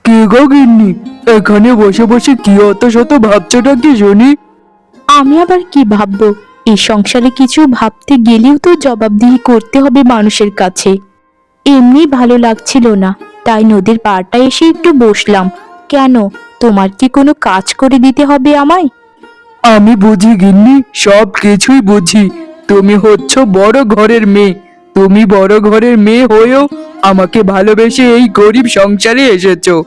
কে গো গিন্নি, এখানে বসে বসে কি অত শত ভাবছোটা কি শুনি? আমি আবার কি ভাববো? এই সংসারে কিছু ভাবতে গেলেও তো জবাবদিহি করতে হবে মানুষের কাছে। এমনি ভালো লাগছিল না, তাই নদীর পাড়টা এসে একটু বসলাম। কেন, তোমার কি কোনো কাজ করে দিতে হবে আমায়? আমি বুঝি গিন্নি, সব কিছুই বুঝি। তুমি হচ্ছ বড় ঘরের মেয়ে। তুমি বড় ঘরের মেয়ে হয়েও আমাকে ভালোবেসে এই গরিব সংসারে এসেছো।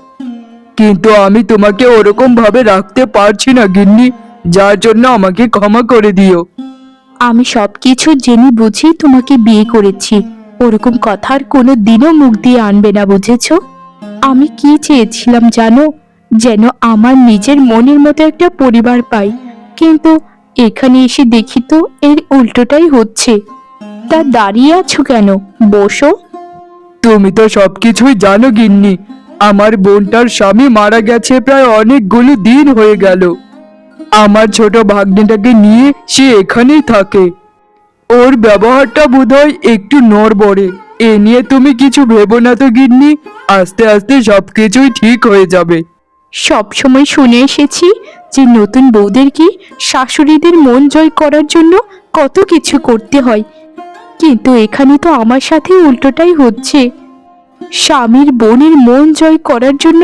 কিন্তু আমি তোমাকে ওরকম ভাবে রাখতে পারছি না গিন্নি, যার জন্য আমাকে ক্ষমা করে দিও। আমি সবকিছু জেনে বুঝি তোমাকে বিয়ে করেছি। ওরকম কথার কোনো দিনও মুখ দিয়ে আনবে না, বুঝেছো? আমি কি চেয়েছিলাম জানো? যেন আমার নিজের মনের মতো একটা পরিবার পাই। কিন্তু এখানে এসে দেখি তো এর উল্টোটাই হচ্ছে। তা দাঁড়িয়ে আছো কেন? বসো। তুমি তো সবকিছুই জানো গিন্নি। আমার বোনটার স্বামী মারা গেছে প্রায় অনেকগুলো দিন হয়ে গেল। আমার ছোট ভাগ্নিটাকে নিয়ে সে এখানেই থাকে। ওর ব্যবহারটা বোধহয় একটু নড়বড়ে। এ নিয়ে তুমি কিছু ভেবো না তো গিন্নি, আস্তে আস্তে সবকিছুই ঠিক হয়ে যাবে। সব সময় শুনে এসেছি যে নতুন বউদের কি শাশুড়িদের মন জয় করার জন্য কত কিছু করতে হয়, কিন্তু এখানে তো আমার সাথে উল্টোটাই হচ্ছে। স্বামীর বোনের মন জয় করার জন্য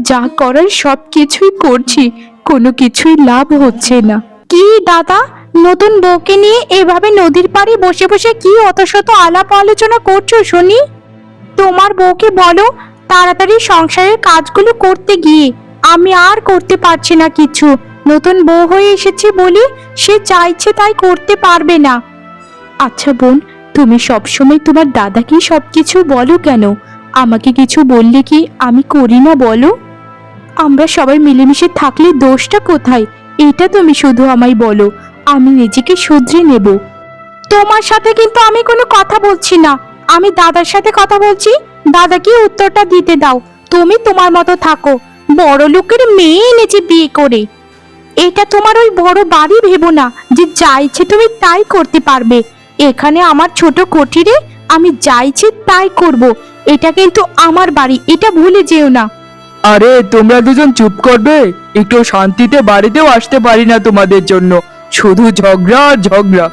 যা করার সব কিছুই করছি, কোনো কিছুই লাভ হচ্ছে না। কি দাদা, নতুন বউকে নিয়ে এভাবে নদীর পাড়ে বসে বসে কি অত শত আলাপ আলোচনা করছো শুনি? তোমার বউকে বলো তাড়াতাড়ি সংসারের কাজগুলো করতে গিয়ে। আমি আর করতে পারছি না কিছু। নতুন বউ হয়ে এসেছে বলে সে চাইছে তাই করতে পারবে না। আচ্ছা বোন, তুমি সবসময় তোমার দাদাকেই সবকিছু বলো কেন? আমাকে কিছু বললে কি আমি করি না বলো? আমরা সবাই মিলেমিশে থাকলে দোষটা কোথায়? এটা তুমি শুধু আমায় বলো, আমি নিজেকে শুধরে নেব। তোমার সাথে কিন্তু আমি কোনো কথা বলছি না, আমি দাদার সাথে কথা বলছি। দাদাকে উত্তরটা দিতে দাও। তুমি তোমার মতো থাকো, বড় লোকের মেয়ে এনেছে বিয়ে করে। এটা তোমার ওই বড় বাড়ি ভেবো না যে যা ইচ্ছে তুমি তাই করতে পারবে। এখানে আমার ছোট কুটিরে আমি যা ইচ্ছে তাই করব। এটা কিন্তু আমার বাড়ি, এটা ভুলে যেও না। আরে তোমরা দুজন চুপ করবে? একটু শান্তিতে বাড়িতেও আসতে পারি না তোমাদের জন্য, শুধু ঝগড়া আর ঝগড়া।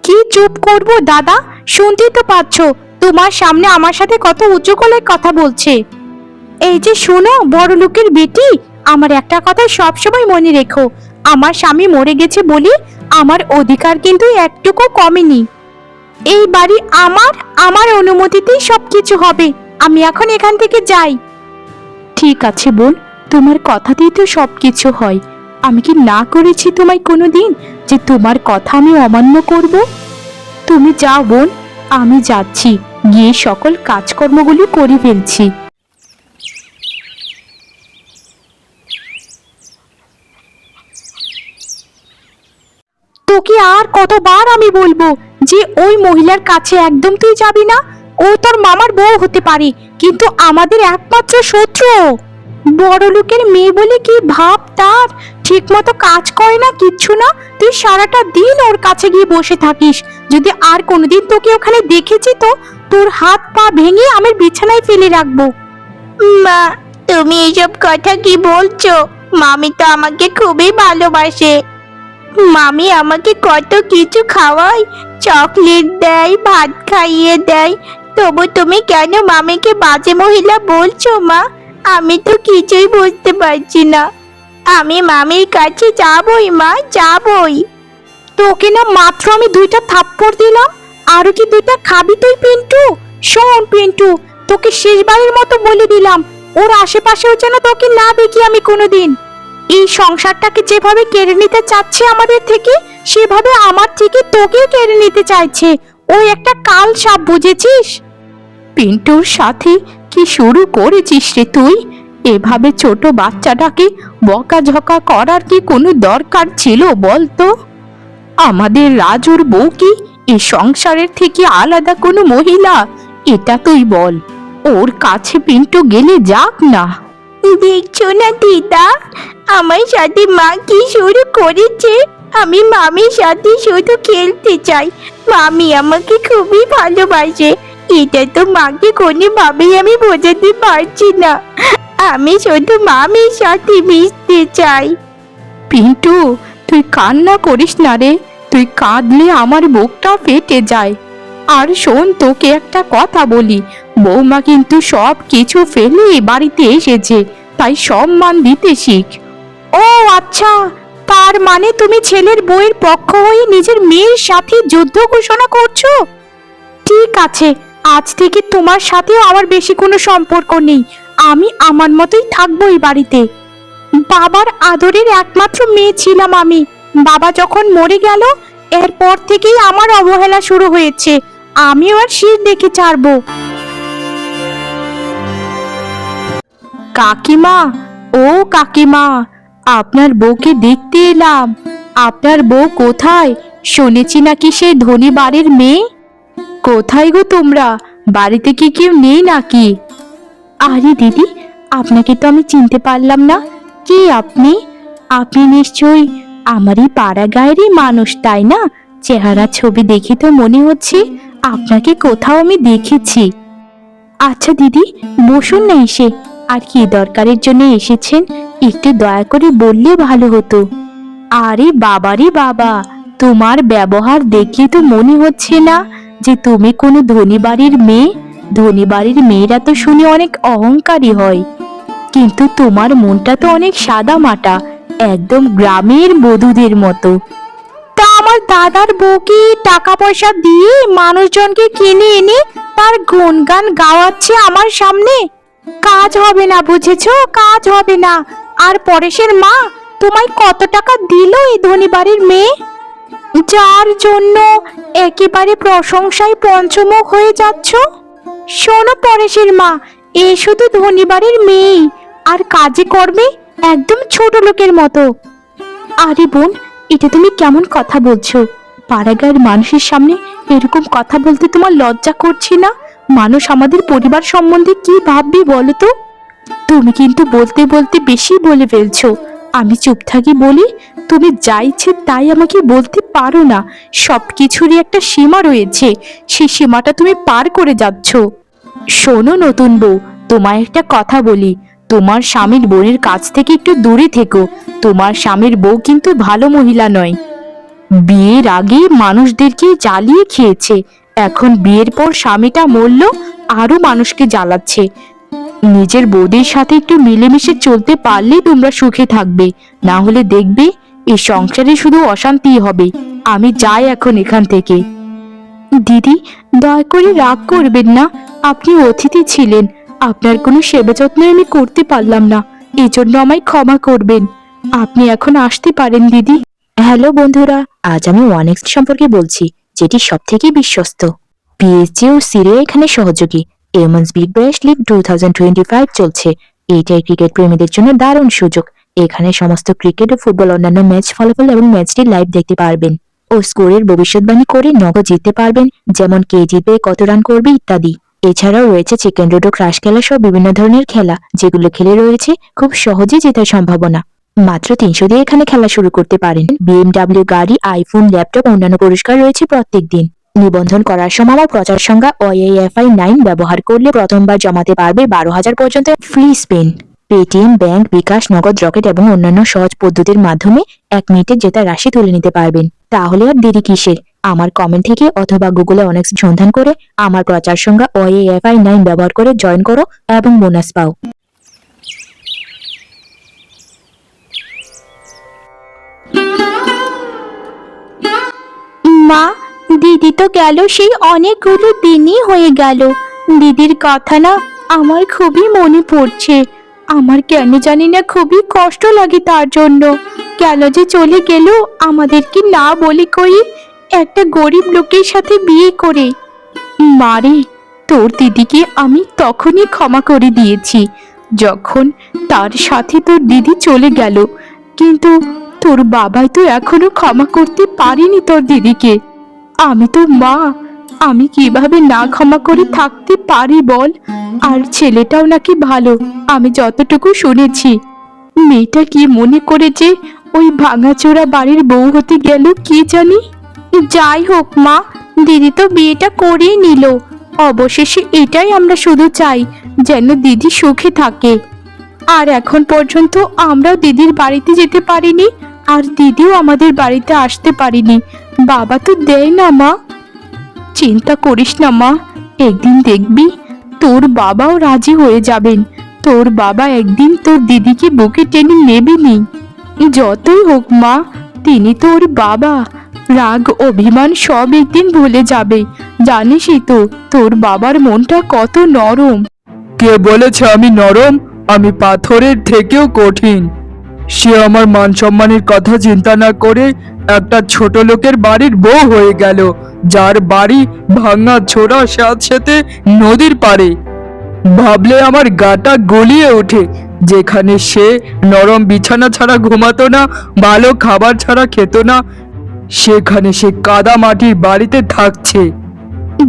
কি চুপ করব দাদা? শুনতেই তো পাচ্ছ তোমার সামনে আমার সাথে কত উঁচু গলায় কথা বলছে। এই যে শোনো বড় লোকের বেটি, আমার একটা কথা সবসময় মনে রেখো। আমার স্বামী মরে গেছে বলি আমার অধিকার কিন্তু একটুকু কমেনি। এই বাড়ি আমার, আমার অনুমতিতেই সবকিছু হবে। আমি এখন এখান থেকে যাই। ঠিক আছে বোন, তোমার কথাতেই তো সবকিছু হয়। আমি কি না করেছি তোমায় কোনোদিন যে তোমার কথা আমি অমান্য করব? তুমি যাও বোন, আমি যাচ্ছি, গিয়ে সকল কাজকর্মগুলো করে ফেলছি। তোকে আর কতবার আমি বলবো যে ওই মহিলার কাছে একদম তুই যাবি না? ও তোর মামার বউ হতে পারে, কিন্তু আমাদের একমাত্র শত্রু। বড় লোকের মেয়ে বলে কি ভাব তার? ঠিক মতো কাজ করে না, কিচ্ছু না। তুই সারাটা দিন ওর কাছে গিয়ে বসে থাকিস। যদি আর কোনোদিন তোকে ওখানে দেখেছি তো তোর হাত পা ভেঙে আমি বিছানায় ফেলে রাখবো। মা, তুমি এসব কথা কি বলছো? মামি তো আমাকে খুবই ভালোবাসে। মামি আমাকে কত কিছু খাওয়ায়, চকলেট দেয়, ভাত খাইয়ে দেয়। তবু তুমি কেন মামিকে বাজে মহিলা বলছো মা? আমি তো কিছুই বুঝতে পারছি না। আমি মামির কাছে যাবই মা, যাবই। তোকে না মাত্র আমি দুইটা থাপ্পড় দিলাম, আরো কি দুইটা খাবি তুই পিন্টু? শোন পিন্টু, তোকে শেষবারের মতো বলে দিলাম, ওর আশেপাশেও যেন তোকে না দেখি আমি কোনোদিন। এই সংসারটাকে যেভাবে কেড়ে নিতে চাচ্ছে আমাদের থেকে, সেভাবে আমার থেকে তোকে কেড়ে নিতে চাইছে। ওই একটা কাল সাপ, বুঝেছিস? পিন্টুর সাথে কি শুরু করেছিস রে তুই? এভাবে ছোট বাচ্চাটাকে বকাঝকা করার কি কোনো দরকার ছিল বলতো? আমাদের রাজুর বউ কি এই সংসারের থেকে আলাদা কোনো মহিলা? এটা তুই বল। ওর কাছে পিন্টু গেলে যাক না। দেখছো না দিদা, আমার সাথে মা কি শুরু করেছে? আমি মামির সাথে শুধু খেলতে চাই। মামি আমাকে খুবই ভালোবাসে। এটা তো মাকে কোনোভাবেই আমি বোঝাতে পারছি না। আমি শুধু মামির সাথে মিশতে চাই। পিন্টু, তুই কান্না করিস না রে, তুই কাঁদলে আমার বুকটা ফেটে যায়। আর শোন, তোকে একটা কথা বলি, বৌমা কিন্তু সব কিছু ফেলে এ বাড়িতে এসেছে, তাই সম্মান দিতে শিখ। ও আচ্ছা, তার মানে তুমি ছেলের বউয়ের পক্ষ হয়ে নিজের মেয়ের সাথে যুদ্ধ ঘোষণা করছো? ঠিক আছে, আজ থেকে তোমার সাথেও আমার বেশি কোনো সম্পর্ক নেই। আমি আমার মতোই থাকবো এই বাড়িতে। বাবার আদরের একমাত্র মেয়ে ছিলাম আমি। বাবা যখন মরে গেল, এরপর থেকেই আমার অবহেলা শুরু হয়েছে। আমিও আর শির দেখে ছাড়বো। কাকিমা, ও কাকিমা, আপনার বউকে দেখতে এলাম। আপনার বউ কোথায়? শুনেছি নাকি সে ধনী বাড়ির মেয়ে। কোথায় গো তোমরা? বাড়িতে কি কেউ নেই নাকি? আরে দিদি, আপনাকে তো আমি চিনতে পারলাম না। কে আপনি? আপনি নিশ্চয়ই আমারই পাড়া গায়েরই মানুষ, তাই না? চেহারা ছবি দেখে তো মনে হচ্ছে আপনাকে কোথাও আমি দেখেছি। আচ্ছা দিদি, বসুন না এসে। আর কি দরকারের জন্য এসেছেন একটু দয়া করে বললে ভালো হতো। আরে বাবারে বাবা, তোমার ব্যবহার দেখে তো মনে হচ্ছে না যে তুমি কোনো ধনী বাড়ির মেয়ে। ধনী বাড়ির মেয়েরা তো শুনে অনেক অহংকারী হয়, কিন্তু তোমার মনটা তো অনেক সাদা মাটা, একদম গ্রামের বধূদের মতো। তা আমার দাদার বউকে টাকা পয়সা দিয়ে মানুষজনকে কিনে এনে তার গুণগান গাওয়াচ্ছে আমার সামনে? কাজ হবে না, বুঝেছো? কাজ হবে না। আর পরেশের মা তোমায় কত টাকা দিল এই ধনী বাড়ির মেয়ে, যার জন্য একেবারে প্রশংসায় পঞ্চমুখ হয়ে যাচ্ছ? শোনো পরেশের মা, এ শুধু ধনী বাড়ির মেয়েই, আর কাজে করবে একদম ছোট লোকের মতো। আরে বোন, এটা তুমি কেমন কথা বলছো? পাড়াগাঁয়ের মানুষের সামনে এরকম কথা বলতে তোমার লজ্জা করছে না? মানুষ আমাদের পরিবার সম্বন্ধে কি ভাববে বলো তো? তুমি কিন্তু বলতে বলতে বেশি বলে ফেলছো। আমি চুপ থাকি বলি তুমি যা ইচ্ছে তাই আমাকে বলতে পারো না। সবকিছুরই একটা সীমা রয়েছে, সেই সীমাটা তুমি পার করে যাচ্ছ। শোনো নতুন বউ, তোমায় একটা কথা বলি, তোমার স্বামীর বোনের কাছ থেকে একটু দূরে থেকো। তোমার স্বামীর বউ কিন্তু ভালো মহিলা নয়। বিয়ের আগে মানুষদেরকে জ্বালিয়ে খেয়েছে, এখন বিয়ের পর স্বামীটা মরল আরো মানুষকে জ্বালাচ্ছে। নিজের বউদের সাথে একটু মিলেমিশে চলতে পারলেই তোমরা সুখে থাকবে, না হলে দেখবে এই সংসারে শুধু অশান্তি হবে। আমি যাই এখন এখান থেকে। দিদি, দয়া করে রাগ করবেন না, আপনি অতিথি ছিলেন, আপনার কোনো সেবা যত্ন আমি করতে পারলাম না, এজন্য আমায় ক্ষমা করবেন। আপনি এখন আসতে পারেন দিদি। হ্যালো বন্ধুরা, আজ আমি ওয়ানেক্স সম্পর্কে বলছি, যেটি সব থেকে বিশ্বস্ত। পিএসজি ও সিরিয়া এখানে সহযোগী। এমন্স বিগ ব্যাশ লিগ 2025 চলছে। এইটাই ক্রিকেট প্রেমীদের জন্য দারুণ সুযোগ। এখানে সমস্ত ক্রিকেট ও ফুটবল অন্যান্য ম্যাচ ফলাফল এবং ম্যাচটি লাইভ দেখতে পারবেন ও স্কোরের ভবিষ্যৎবাণী করে নগদ জিততে পারবেন, যেমন কে জিতবে, কত রান করবে ইত্যাদি। এছাড়াও রয়েছে চিকেন রোড ও ক্রাশ খেলা সহ বিভিন্ন ধরনের খেলা, যেগুলো খেলে রয়েছে খুব সহজে জেতার সম্ভাবনা। মাত্র 300 দিয়ে এখানে খেলা শুরু করতে পারেন। বিএমডাব্লিউ গাড়ি, আইফোন, ল্যাপটপ অন্যান্য পুরস্কার রয়েছে প্রত্যেক দিন। নিবন্ধন করার সময় আমার প্রচার সংখ্যা OAFI 9 ব্যবহার করলে প্রথমবার জমাতে পারবে 12,000 পর্যন্ত ফ্রি স্পিন। পেটিএম, ব্যাংক, বিকাশ, নগদ, রকেট এবং অন্যান্য সহজ পদ্ধতির মাধ্যমে 1 মিনিটে জেতা রাশি তুলে নিতে পারবেন। তাহলে আর দেরি কিসের? আমার কমেন্ট থেকে অথবা গুগলে অনেক সন্ধান করে আমার প্রচার সংখ্যা OAFI 9 ব্যবহার করে জয়েন করো এবং বোনাস পাও। মা, দিদি তো গেল সেই অনেকগুলো দিনই হয়ে গেল। দিদির কথা না আমার খুবই মনে পড়ছে। আমার কেন জানি না খুবই কষ্ট লাগে তার জন্য। গেল যে চলে গেল আমাদেরকে না বলে কই একটা গরিব লোকের সাথে বিয়ে করে। মারে, তোর দিদিকে আমি তখনই ক্ষমা করে দিয়েছি যখন তার সাথে তোর দিদি চলে গেল, কিন্তু তোর বাবাই তো এখনো ক্ষমা করতে পারিনি তোর দিদিকে। আমি তো মা, আমি কিভাবে না ক্ষমা করে থাকতে পারি বল? আর ছেলেটাও নাকি ভালো, আমি যতটুকু শুনেছি। মেয়েটা কি মনে করে যে ওই ভাঙাচোরা বাড়ির বউ হতে গেল কি জানি। যাই হোক মা, দিদি তো বিয়েটা করেই নিল। অবশেষে এটাই আমরা শুধু চাই, যেন দিদি সুখে থাকে। আর এখন পর্যন্ত আমরাও দিদির বাড়িতে যেতে পারিনি, আর দিদিও আমাদের বাড়িতে আসতে পারিনি। বাবা তো দেয় না মা। চিন্তা করিস না মা, একদিন দেখবি তোর বাবাও রাজি হয়ে যাবেন। তোর বাবা একদিন তোর দিদিকে বুকে টেনে নেবেনি। যতই হোক মা, তিনি তোর বাবা। রাগ অভিমান সব একদিন ভুলে যাবে। জানিসই তো তোর বাবার মনটা কত নরম। কে বলেছে আমি নরম? আমি পাথরের থেকেও কঠিন। সে আমার মান সম্মানের কথা চিন্তা না করে একটা ছোট লোকের বাড়ির বউ হয়ে গেল, যার বাড়ি ভাঙা ছোড়া সাথে নদীর পাড়ে। ভাবলে আমার গাটা গলিয়ে ওঠে। যেখানে সে নরম বিছানা ছাড়া ঘুমাতো না, ভালো খাবার ছাড়া খেত না, সেখানে সে কাদা মাটির বাড়িতে থাকছে।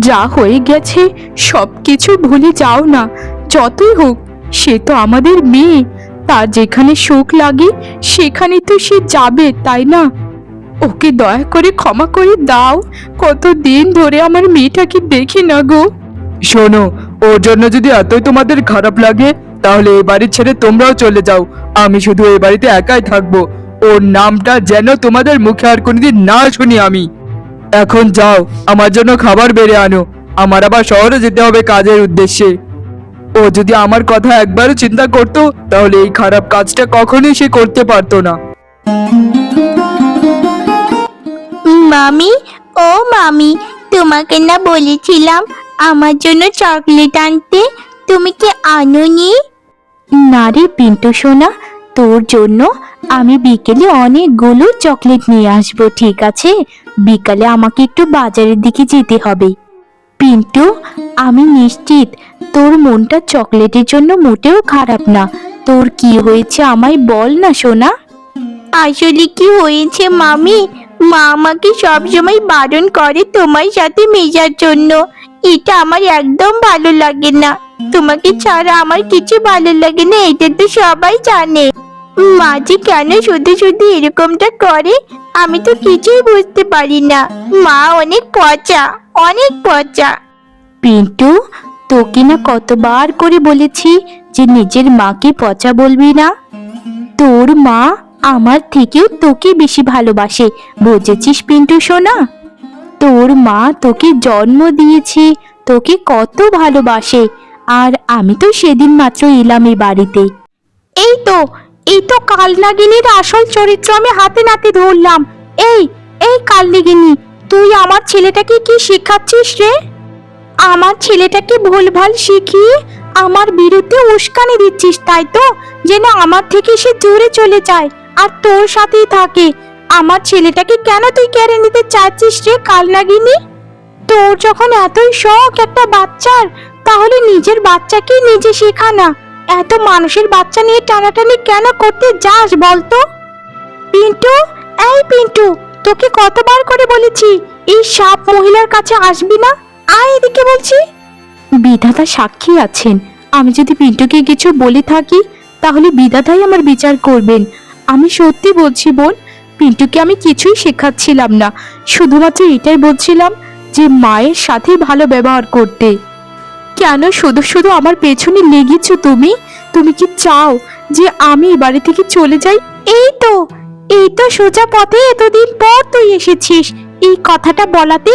যা হয়ে গেছে সব কিছু ভুলে যাও না। যতই হোক সে তো আমাদের মেয়ে, তার যেখানে সুখ লাগে সেখানে তো সে যাবে, তাই না? ওকে দয়া করে ক্ষমা করে দাও। কতদিন ধরে আমার মেয়েটাকে দেখি না গো। শোনো, ওর জন্য যদি এতই তোমাদের খারাপ লাগে তাহলে এই বাড়ি ছেড়ে তোমরাও চলে যাও। আমি শুধু এই বাড়িতে একাই থাকবো। ওর নামটা যেন তোমাদের মুখে আর কোনোদিন না শুনি আমি। এখন যাও, আমার জন্য খাবার বেড়ে আনো। আমার আবার শহরে যেতে হবে কাজের উদ্দেশ্যে। ও যদি আমার কথা একবারও চিন্তা করতো তাহলে এই খারাপ কাজটা কখনোই সে করতে পারতো না। মামি, ও মামি, তোমাকে না বলেছিলাম আমার জন্য চকলেট আনতে? তুমি কি আনোনি? না রে পিন্টু সোনা, তোর জন্য আমি বিকেলে অনেকগুলো চকলেট নিয়ে আসবো, ঠিক আছে? বিকালে আমাকে একটু বাজারের দিকে যেতে হবে। পিন্টু, আমি নিশ্চিত তোর মনটা চকলেটের জন্য মোটেও খারাপ না। তোর কি হয়েছে আমায় বল না সোনা। আসলে কি হয়েছে মামি, মা আমাকে সবসময় বারণ করে তোমার সাথে মেশার জন্য। এটা আমার একদম ভালো লাগে না। তোমাকে ছাড়া আমার কিছু ভালো লাগে না, এটা তো সবাই জানে। মা যে কেন শুধু শুধু এরকমটা করে আমি তো কিছুই বুঝতে পারি না। মা অনেক পচা, অনেক পচা। পিন্টু, তোকে না কতবার করে বলেছি যে নিজের মাকে পচা বলবি না। তোর মা আমার থেকেও তোকে বেশি ভালোবাসে, বুঝেছিস পিন্টু সোনা? তোর মা তোকে জন্ম দিয়েছে, তোকে কত ভালোবাসে। আর আমি তো সেদিন মাত্র এলাম এই বাড়িতে। এই তো কালনাগিনীর আসল চরিত্র আমি হাতে নাতে ধরলাম। এই কালনাগিনী, তুই আমার ছেলেটাকে কি শেখাচ্ছিস রে? আমার ছেলেটাকে ভুলভাল শিখিয়ে আমার বিরুদ্ধে উস্কানি দিচ্ছিস, তাই তো? যেন আমার থেকে সে দূরে চলে যায় আর তোর সাথেই থাকে। আমার ছেলেটাকে কেন তুই কেড়ে নিতে চাইছিস রে কালনাগিনী? তোর যখন এতই শখ একটা বাচ্চার, তাহলে নিজের বাচ্চাকে নিজে শেখা না। এত মানুষের বাচ্চা নিয়ে টানাটানি কেন করতে যাস বলতো? পিন্টু, এই পিন্টু, তোকে কতবার করে বলেছি এই সাপ মহিলার কাছে আসবি না। আয় এদিকে বলছি। বিধাতা সাক্ষী আছেন, আমি যদি পিন্টুকে কিছু বলে থাকি তাহলে বিধাতাই আমার বিচার করবেন। আমি সত্যি বলছি বোন, পিন্টুকে আমি কিছুই শেখাচ্ছিলাম না, শুধুমাত্র এটাই বলছিলাম যে মায়ের সাথে ভালো ব্যবহার করতে। কেন শুধু শুধু আমার পেছনে লেগেছো তুমি? তুমি কি চাও যে আমি এই বাড়ি থেকে চলে যাই? এই তো সোজা পথে এতদিন পর তুই এসেছিস। এই কথাটা বলাতে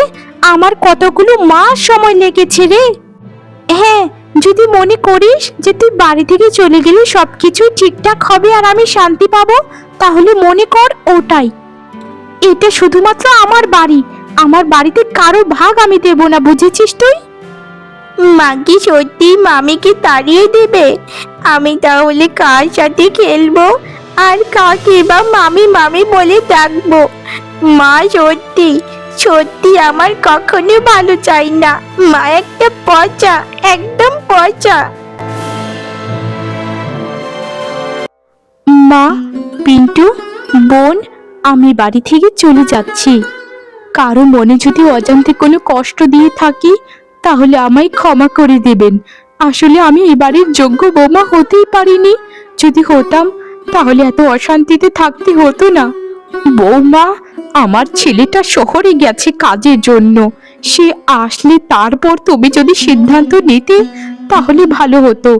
আমার কতগুলো মাস সময় লেগেছে রে। হ্যাঁ, যদি মনে করিস যে তুই বাড়ি থেকে চলে গেলে সবকিছু ঠিকঠাক হবে আর আমি শান্তি পাবো, তাহলে মনে কর ওটাই। এটা শুধুমাত্র আমার বাড়ি, আমার বাড়িতে কারো ভাগ আমি দেব না, বুঝেছিস তুই? মা কি সত্যি মামিকে তাড়িয়ে দেবে? আমি তাহলে কার সাথে খেলবো আর কাকে বা মামি মামি বলে ডাকবো? মা সত্যি সত্যি আমার কখনো ভালো চাই না। মা একটা পচা, একদম পচা। মা, পিন্টু, বোন, আমি বাড়ি থেকে চলে যাচ্ছি। কারো মনে যদি অজান্তে কোনো কষ্ট দিয়ে থাকি তাহলে আমায় ক্ষমা করে দেবেন। আসলে আমি এই বাড়ির যোগ্য বৌমা হতেই পারিনি। যদি হতাম তাহলে এত অশান্তিতে থাকতে হতো না। বৌমা, আমার ছেলেটা শহরে গেছে কাজের জন্য। সে আসলে তারপর তুমি যদি সিদ্ধান্ত নিতে তাহলে ভালো হতো।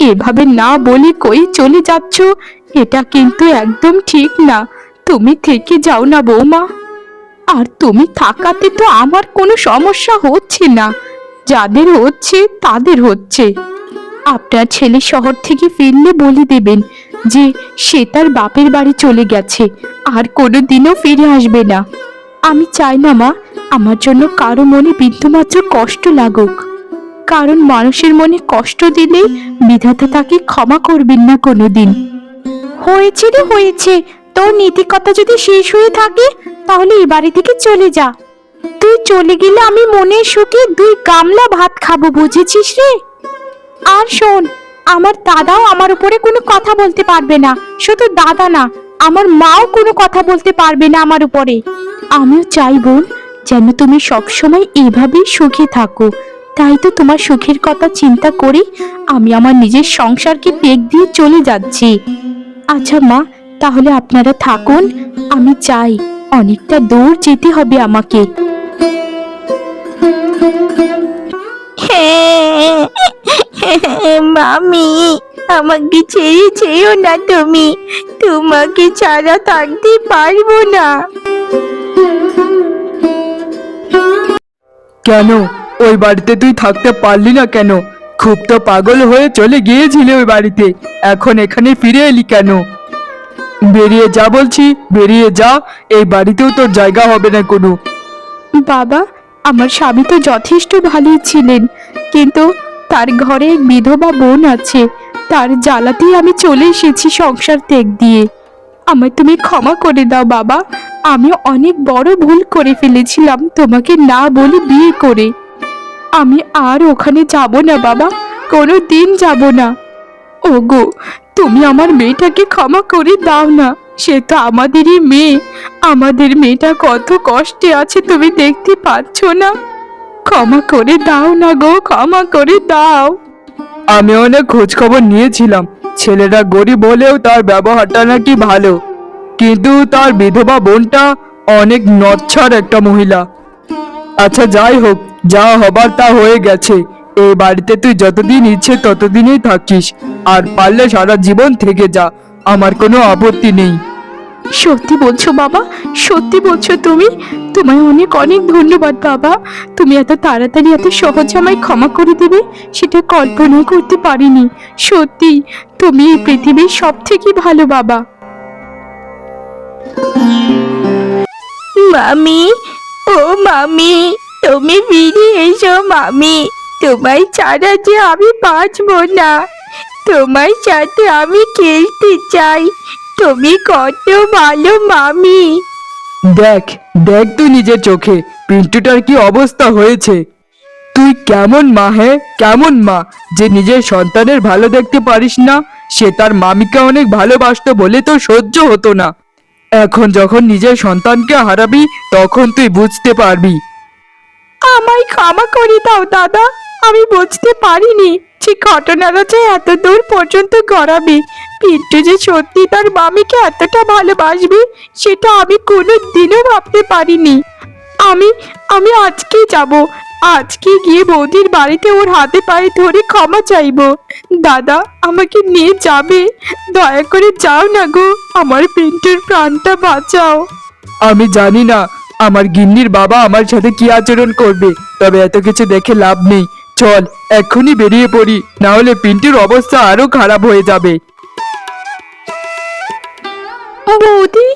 এভাবে না বলে কই চলে যাচ্ছ, এটা কিন্তু একদম ঠিক না। তুমি থেকে যাও না বৌমা। আর তুমি থাকাতে তো আমার কোনো সমস্যা হচ্ছে না, যাদের হচ্ছে তাদের হচ্ছে। আপনার ছেলে শহর থেকে ফিরলে বলে দেবেন যে সে তার বাপের বাড়ি চলে গেছে, আর কোনো দিনও ফিরে আসবে না। আমি চাই না মা আমার জন্য কারো মনে বিন্দুমাত্র কষ্ট লাগুক, কারণ মানুষের মনে কষ্ট দিলে বিধাতা তাকে ক্ষমা করবেন না কোনোদিন। হয়েছে রে হয়েছে, তোর নীতিকথা যদি শেষ হয়ে থাকে তাহলে এই বাড়ি থেকে চলে যা। তুই চলে গেলে আমি মনের সুখে 2 গামলা ভাত খাবো, বুঝেছিস রে? আর শোন, আমার দাদাও আমার উপরে কোনো কথা বলতে পারবে না। শুধু দাদা না, আমার মাও কোনো কথা বলতে পারবে না আমার উপরে। আমিও চাই বোন, যেন তুমি সবসময় এভাবেই সুখে থাকো। তাই তো তোমার সুখের কথা চিন্তা করে আমি আমার নিজের সংসারকে টেক দিয়ে চলে যাচ্ছি। আচ্ছা মা, তাহলে আপনারা থাকুন, আমি চাই। অনেকটা দূর যেতে হবে আমাকে। মামি, আমাকে ছেড়ে যেও না তুমি, তোমাকে ছাড়া থাকতে পারবো না। কেন ওই বাড়িতে তুই থাকতে পারলি না কেন? খুব তো পাগল হয়ে চলে গিয়েছিলে ওই বাড়িতে, এখন এখানে ফিরে এলি কেন? বেরিয়ে যা বলছি, বেরিয়ে যা। এই বাড়িতেও তোর জায়গা হবে না কোনো। বাবা, আমার স্বামী তো যথেষ্ট ভালোই ছিলেন, কিন্তু তার ঘরে এক বিধবা বোন আছে। তার জ্বালাতেই আমি চলে এসেছি সংসার ত্যাগ দিয়ে। আমায় তুমি ক্ষমা করে দাও বাবা। আমি অনেক বড় ভুল করে ফেলেছিলাম তোমাকে না বলে বিয়ে করে। আমি আর ওখানে যাব না বাবা, কোনো দিন যাব না। ওগো, তুমি আমার মেয়েটাকে ক্ষমা করে দাও না। সে তো আমাদেরই মেয়ে। আমাদের মেয়েটা কত কষ্টে আছে তুমি দেখতে পাচ্ছ না? ক্ষমা করে দাও না গো, ক্ষমা করে দাও। আমি অনেক খোঁজ খবর নিয়েছিলাম, ছেলেটা গরিব হলেও তার ব্যবহারটা নাকি ভালো, কিন্তু তার বিধবা বোনটা অনেক নচ্ছার একটা মহিলা। আচ্ছা যাই হোক, যা হবার তা হয়ে গেছে। এই বাড়িতে তুই যতদিন ইচ্ছে ততদিনই থাকিস, আর পারলে সারা জীবন থেকে যা, আমার কোনো আপত্তি নেই। সত্যি বলছো বাবা? সত্যি বলছো তুমি? তোমায় অনেক অনেক ধন্যবাদ বাবা। তুমি এত তাড়াতাড়ি এত সহজে আমায় ক্ষমা করে দেবে সেটা কল্পনা করতে পারিনি। সত্যি তুমি এই পৃথিবীর সব থেকে ভালো বাবা। মামি, ও মামি, তুমি ফিরে এসো মামি। তোমায় ছাড়া যে আমি বাঁচবো না। তোমার সাথে আমি খেলতে চাই। তুমি কত ভালো মামি। দেখ দেখ তুই নিজের চোখে পিন্টুটার কি অবস্থা হয়েছে। তুই কেমন মা, হে কেমন মা, যে নিজের সন্তানের ভালো দেখতে পারিস না? সে তার মামিকে অনেক ভালোবাসতো বলে তো সহ্য হতো না। এখন যখন নিজের সন্তানকে হারাবি তখন তুই বুঝতে পারবি। আমায় ক্ষমা করে দাও দাদা, আমি বুঝতে পারিনি যে ঘটনাটা যে এত দূর পর্যন্ত গড়াবে। পিন্টু যে সত্যি তার মামিকে এতটা ভালোবাসবে সেটা আমি কোনো দিনও ভাবতে পারিনি। আমি আমি আজকেই যাব, আজকে গিয়ে বৌদির বাড়িতে ওর হাতে পায়ে ধরে ক্ষমা চাইবো। দাদা, আমাকে নিয়ে যাবে? দয়া করে যাও না গো, আমার পিন্টুর প্রাণটা বাঁচাও। আমি জানি না আমার গিন্নির বাবা আমার সাথে কি আচরণ করবে, তবে এত কিছু দেখে লাভ নেই। চল এক্ষুনি বেরিয়ে পড়ি, না হলে পিন্টুর অবস্থা আরো খারাপ হয়ে যাবে। বৌদি,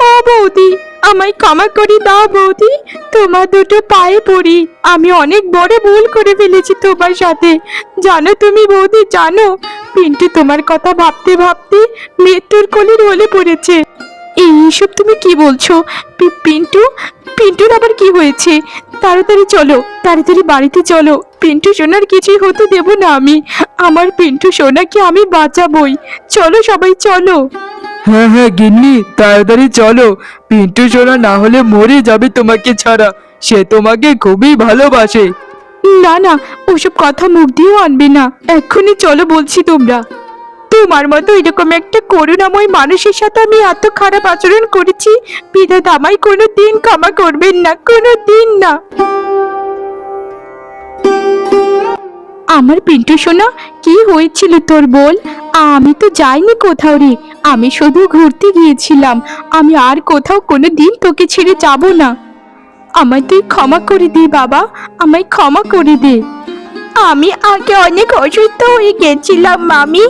ও বৌদি, আমায় ক্ষমা করে দাও বৌদি। তোমার দুটো পায়ে পড়ি, আমি অনেক বড় ভুল করে ফেলেছি তোমার সাথে। জানো তুমি বৌদি, জানো পিন্টু তোমার কথা ভাবতে ভাবতে মৃত্যুর কোলে ঢলে পড়েছে। এইসব তুমি কি বলছো? পিন্টু, পিন্টুর আবার কি হয়েছে? তাড়াতাড়ি চলো, তাড়াতাড়ি বাড়িতে চলো। পিন্টু সোনার কিছুই হতে দেব না আমি। আমার পিন্টু সোনাকে আমি বাঁচাবই। চলো সবাই চলো। হ্যাঁ হ্যাঁ গিন্নি, তাড়াতাড়ি চলো। পিন্টু সোনা না হলে মরে যাবে তোমাকে ছাড়া। সে তোমাকে খুবই ভালোবাসে। না না, ওসব কথা মুখ দিয়েও আনবে না। এক্ষুনি চলো বলছি তোমরা। তোমার মতো এরকম একটা করুণাময় মানুষের সাথে আমি এত খারাপ আচরণ করেছি, বিধাতা আমায় কোনো দিন ক্ষমা করবেন না, কোনো দিন না। আমার পিন্টু সোনা, কি হয়েছিল তোর বল? আমি তো যাইনি কোথাও রে, আমি শুধু ঘুরতে গিয়েছিলাম। আমি আর কোথাও কোনো দিন তোকে ছেড়ে যাব না। আমায় তুই ক্ষমা করে দে বাবা, আমায় ক্ষমা করে দে। আমি আগে অনেক অসুস্থ হয়ে গেছিলাম মামি,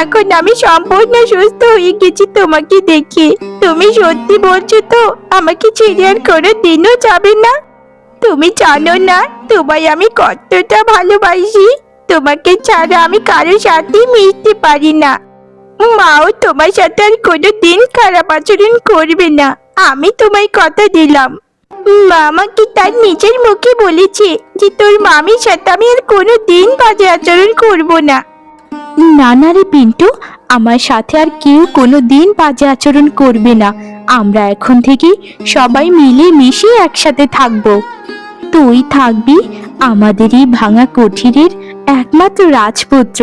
এখন আমি সম্পূর্ণ সুস্থ হয়ে গেছি তোমাকে দেখে। তুমি সত্যি বলছো তো আমাকে ছেড়ে আর কোনো দিনও যাবে না? তুমি জানো না তোমায় আমি কতটা ভালোবাসি। তোমাকে ছাড়া আমি কারোর সাথেই মিশতে পারি না। মাও তোমার সাথে আর কোনো দিন খারাপ আচরণ করবে না, আমি তোমায় কথা দিলাম। মা আমাকে তার নিজের মুখে বলেছে যে তোর মামির সাথে আমি আর কোনো দিন বাজে আচরণ করব না। না না রে পিন্টু, আমার সাথে আর কেউ কোনো দিন বাজে আচরণ করবে না। আমরা এখন থেকে সবাই মিলে মিশে একসাথে থাকবো। তুই থাকবি আমাদের এই ভাঙা কুঠিরের একমাত্র রাজপুত্র।